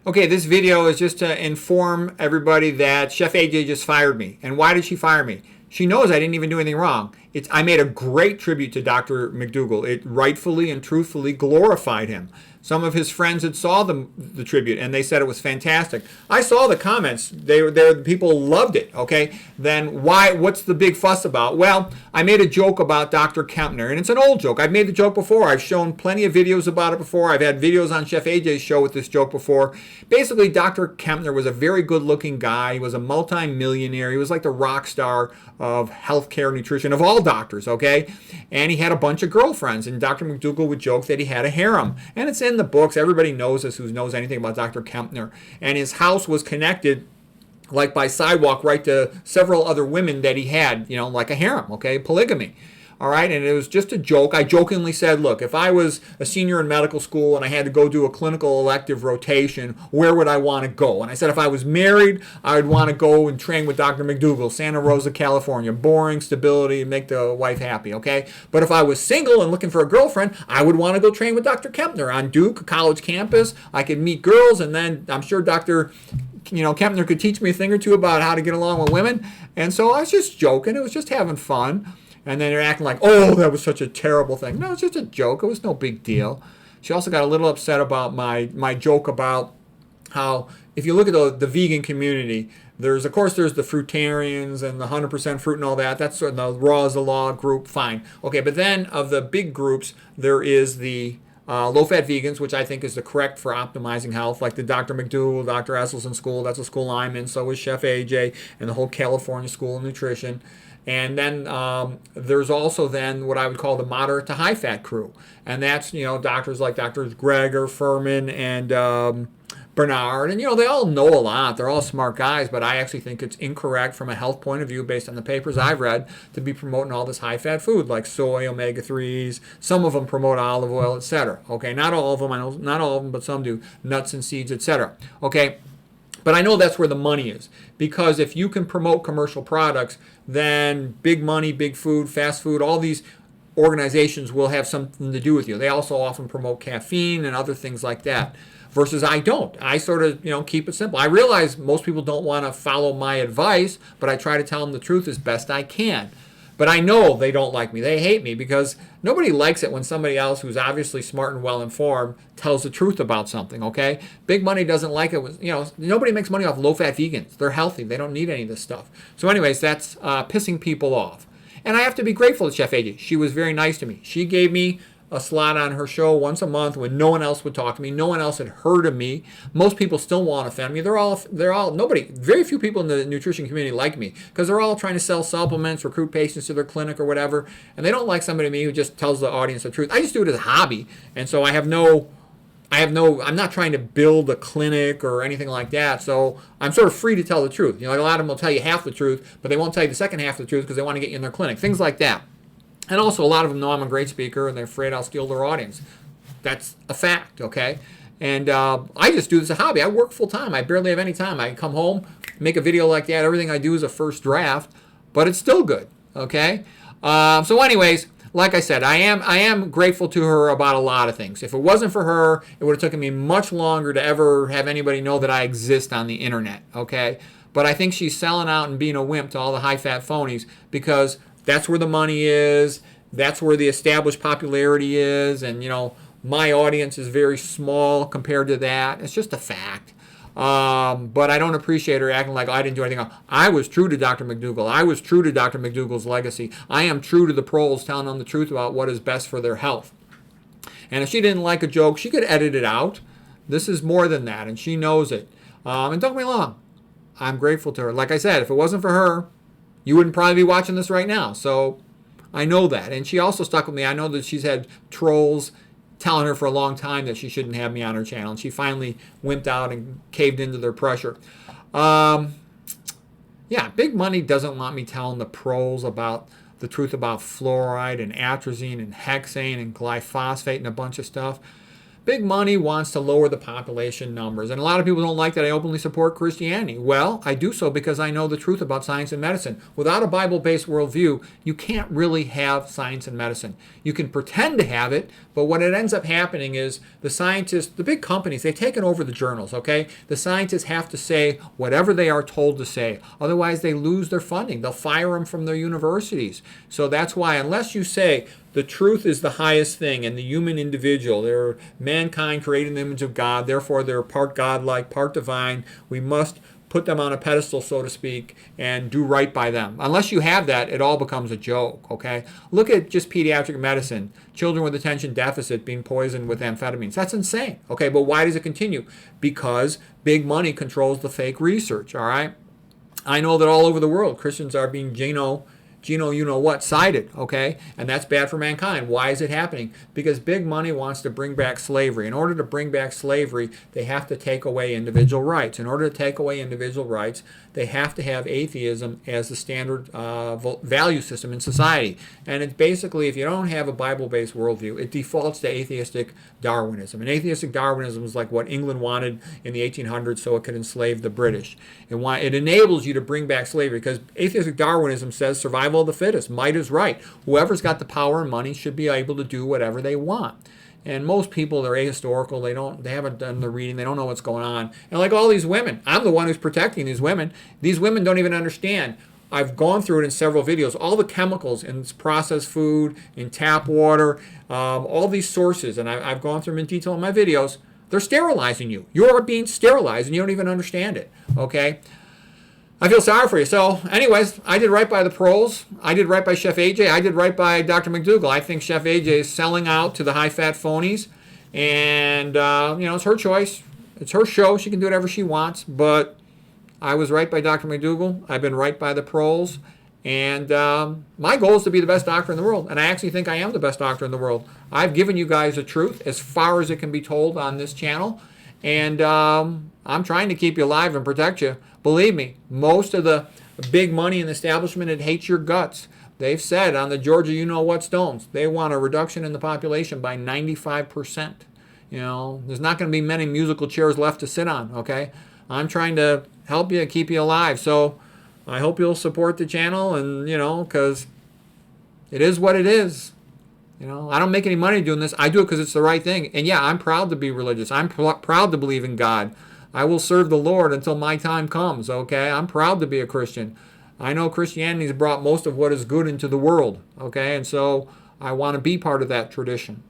Okay, this video is just to inform everybody that Chef AJ just fired me. And why did she fire me? She knows I didn't even do anything wrong. I made a great tribute to Dr. Mcdougall. It rightfully and truthfully glorified him. Some of his friends had saw the tribute and they said it was fantastic. I saw the comments. The people loved it. Okay, then what's the big fuss about? Well, I made a joke about Dr. Kempner, and it's an old joke. I've made the joke before. I've shown plenty of videos about it before. I've had videos on Chef AJ's show with this joke before. Basically, Dr. Kempner was a very good-looking guy. He was a multi-millionaire. He was like the rock star of healthcare nutrition of all doctors, okay? And he had a bunch of girlfriends, and Dr. Mcdougall would joke that he had a harem. And it's in the books. Everybody knows this who knows anything about Dr. Kempner. And his house was connected like by sidewalk right to several other women that he had, like a harem, okay? Polygamy. All right, and it was just a joke. I jokingly said, look, if I was a senior in medical school and I had to go do a clinical elective rotation, where would I want to go? And I said if I was married, I would want to go and train with Dr. Mcdougall, Santa Rosa, California. Boring, stability, make the wife happy, okay? But if I was single and looking for a girlfriend, I would want to go train with Dr. Kempner on Duke, a college campus. I could meet girls, and then I'm sure Dr. Kempner could teach me a thing or two about how to get along with women. And so I was just joking. It was just having fun. And then they're acting like, oh, that was such a terrible thing. No, it's just a joke. It was no big deal. She also got a little upset about my joke about how if you look at the vegan community, there's the fruitarians and the 100% fruit and all that. That's sort of the raw as the law group, fine. Okay, but then of the big groups, there is the low-fat vegans, which I think is the correct for optimizing health, like the Dr. Mcdougall, Dr. Esselstyn school. That's a school I'm in. So is Chef AJ and the whole California School of Nutrition. And then there's also then what I would call the moderate to high-fat crew. And that's, doctors like Drs. Greger, Furman, and Bernard. And, they all know a lot. They're all smart guys. But I actually think it's incorrect from a health point of view, based on the papers I've read, to be promoting all this high-fat food like soy, omega-3s. Some of them promote olive oil, etc. Okay, not all of them. I know not all of them, but some do. Nuts and seeds, etc. Okay. But I know that's where the money is, because if you can promote commercial products, then big money, big food, fast food, all these organizations will have something to do with you. They also often promote caffeine and other things like that, versus I don't. I sort of, keep it simple. I realize most people don't want to follow my advice, but I try to tell them the truth as best I can. But I know they don't like me. They hate me because nobody likes it when somebody else who's obviously smart and well-informed tells the truth about something, okay? Big money doesn't like it. Nobody makes money off low-fat vegans. They're healthy. They don't need any of this stuff. So anyways, that's pissing people off. And I have to be grateful to Chef AJ. She was very nice to me. She gave me a slot on her show once a month when no one else would talk to me. No one else had heard of me. Most people still want to offend me. Very few people in the nutrition community like me because they're all trying to sell supplements, recruit patients to their clinic or whatever. And they don't like somebody like me who just tells the audience the truth. I just do it as a hobby. And so I'm not trying to build a clinic or anything like that. So I'm sort of free to tell the truth. A lot of them will tell you half the truth, but they won't tell you the second half of the truth because they want to get you in their clinic. Things like that. And also, a lot of them know I'm a great speaker, and they're afraid I'll steal their audience. That's a fact, okay? And I just do this as a hobby. I work full-time. I barely have any time. I come home, make a video like that. Everything I do is a first draft, but it's still good, okay? So anyways, like I said, I am grateful to her about a lot of things. If it wasn't for her, it would have taken me much longer to ever have anybody know that I exist on the internet, okay? But I think she's selling out and being a wimp to all the high-fat phonies because that's where the money is. That's where the established popularity is. And, my audience is very small compared to that. It's just a fact. But I don't appreciate her acting like I didn't do anything wrong. I was true to Dr. Mcdougall. I was true to Dr. Mcdougall's legacy. I am true to the proles, telling them the truth about what is best for their health. And if she didn't like a joke, she could edit it out. This is more than that, and she knows it. And don't get me wrong, I'm grateful to her. Like I said, if it wasn't for her, you wouldn't probably be watching this right now. So I know that. And she also stuck with me. I know that she's had trolls telling her for a long time that she shouldn't have me on her channel. And she finally wimped out and caved into their pressure. Yeah, big money doesn't want me telling the pros about the truth about fluoride and atrazine and hexane and glyphosate and a bunch of stuff. Big money wants to lower the population numbers. And a lot of people don't like that I openly support Christianity. Well, I do so because I know the truth about science and medicine. Without a Bible-based worldview, you can't really have science and medicine. You can pretend to have it, but what it ends up happening is the scientists, the big companies, they've taken over the journals, okay? The scientists have to say whatever they are told to say. Otherwise, they lose their funding. They'll fire them from their universities. So that's why, unless you say the truth is the highest thing and the human individual, they're mankind created in the image of God, therefore they're part godlike, part divine, we must put them on a pedestal, so to speak, and do right by them. Unless you have that, it all becomes a joke, okay? Look at just pediatric medicine. Children with attention deficit being poisoned with amphetamines. That's insane, okay? But why does it continue? Because big money controls the fake research, all right? I know that all over the world, Christians are being you-know-what cited, okay? And that's bad for mankind. Why is it happening? Because big money wants to bring back slavery. In order to bring back slavery, they have to take away individual rights. In order to take away individual rights, they have to have atheism as the standard value system in society. And it's basically, if you don't have a Bible-based worldview, it defaults to atheistic Darwinism. And atheistic Darwinism is like what England wanted in the 1800s so it could enslave the British. And why it enables you to bring back slavery, because atheistic Darwinism says survival of the fittest. Might is right. Whoever's got the power and money should be able to do whatever they want. And most people, they're ahistorical. They haven't done the reading. They don't know what's going on. And like all these women, I'm the one who's protecting these women. These women don't even understand. I've gone through it in several videos. All the chemicals in processed food, in tap water, all these sources, and I've gone through them in detail in my videos. They're sterilizing you. You're being sterilized, and you don't even understand it. Okay. I feel sorry for you. So, anyways, I did right by the proles. I did right by Chef AJ. I did right by Dr. Mcdougall. I think Chef AJ is selling out to the high-fat phonies. And, it's her choice. It's her show. She can do whatever she wants. But I was right by Dr. Mcdougall. I've been right by the proles. And my goal is to be the best doctor in the world. And I actually think I am the best doctor in the world. I've given you guys the truth as far as it can be told on this channel. And I'm trying to keep you alive and protect you. Believe me, most of the big money in the establishment, it hates your guts. They've said on the Georgia you-know-what stones, they want a reduction in the population by 95%. There's not going to be many musical chairs left to sit on, okay? I'm trying to help you, keep you alive. So I hope you'll support the channel and, because it is what it is. I don't make any money doing this. I do it because it's the right thing. And yeah, I'm proud to be religious. I'm proud to believe in God. I will serve the Lord until my time comes, okay? I'm proud to be a Christian. I know Christianity has brought most of what is good into the world, okay? And so I want to be part of that tradition.